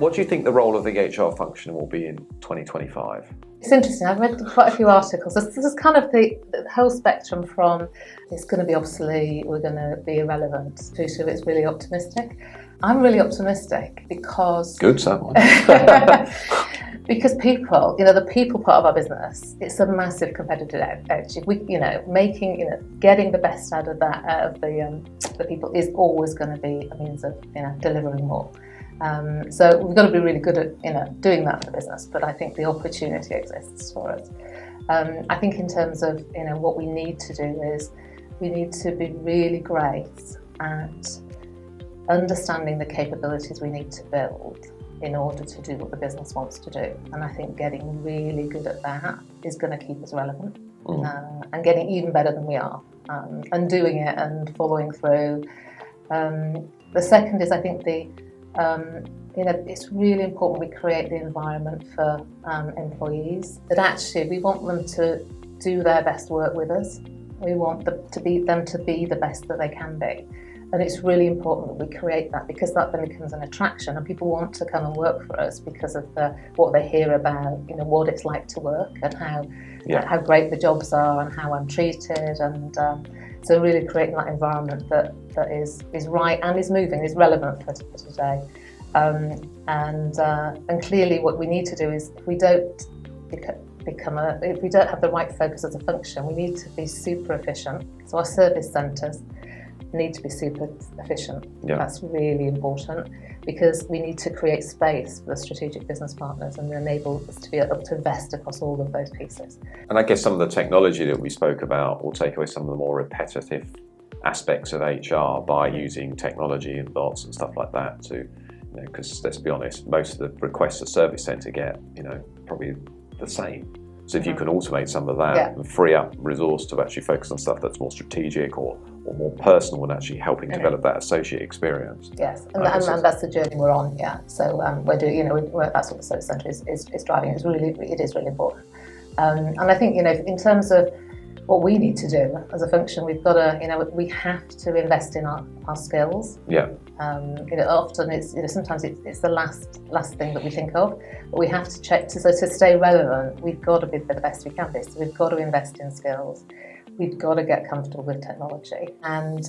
What do you think the role of the HR function will be in 2025? It's interesting. I've read quite a few articles. This is kind of the whole spectrum from it's going to be obsolete, we're going to be irrelevant, to it's really optimistic. I'm really optimistic because... Good, someone. Because people, the people part of our business, it's a massive competitive edge. If we, getting the best out of the people is always going to be a means of, delivering more. So we've got to be really good at, doing that in the business, but I think the opportunity exists for us. I think in terms of, what we need to do is we need to be really great at understanding the capabilities we need to build in order to do what the business wants to do. And I think getting really good at that is going to keep us relevant and getting even better than we are and doing it and following through. The second is, I think it's really important we create the environment for employees that actually we want them to do their best work with us. We want them to be the best that they can be. And it's really important that we create that, because that then becomes an attraction and people want to come and work for us because of what they hear about, what it's like to work and how great the jobs are and how I'm treated. And so really creating that environment that is right and is moving, is relevant for today. And clearly what we need to do is, if we don't have the right focus as a function, we need to be super efficient. So our service centres need to be super efficient. Yeah. That's really important, because we need to create space for the strategic business partners and enable us to be able to invest across all of those pieces. And I guess some of the technology that we spoke about will take away some of the more repetitive aspects of HR by using technology and bots and stuff like that to, because let's be honest, most of the requests a service centre get, probably the same. So if you can automate some of that and free up resource to actually focus on stuff that's more strategic or more personal and actually helping develop that associate experience. Yes, and that's the journey we're on. Yeah, so we're doing, that's what the service centre is driving. It is really important. And I think in terms of what we need to do as a function, we've got to we have to invest in our skills. Yeah. Often it's sometimes it's the last thing that we think of, but we have to check to stay relevant. We've got to be the best we can be. So we've got to invest in skills. We've got to get comfortable with technology, and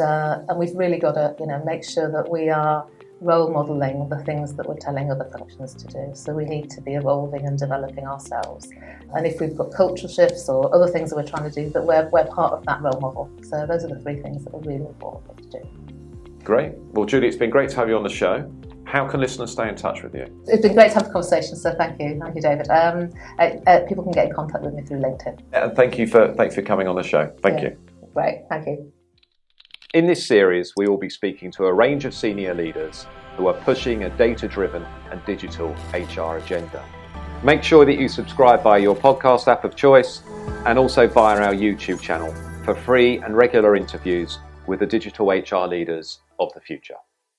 we've really got to make sure that we are role modelling the things that we're telling other functions to do. So we need to be evolving and developing ourselves. And if we've got cultural shifts or other things that we're trying to do, that we're part of that role model. So those are the three things that are really important to do. Great. Well, Julie, it's been great to have you on the show. How can listeners stay in touch with you? It's been great to have the conversation, so thank you. Thank you, David. People can get in contact with me through LinkedIn. And thanks for coming on the show. Thank you. Great, thank you. In this series, we will be speaking to a range of senior leaders who are pushing a data-driven and digital HR agenda. Make sure that you subscribe via your podcast app of choice and also via our YouTube channel for free and regular interviews with the digital HR leaders of the future.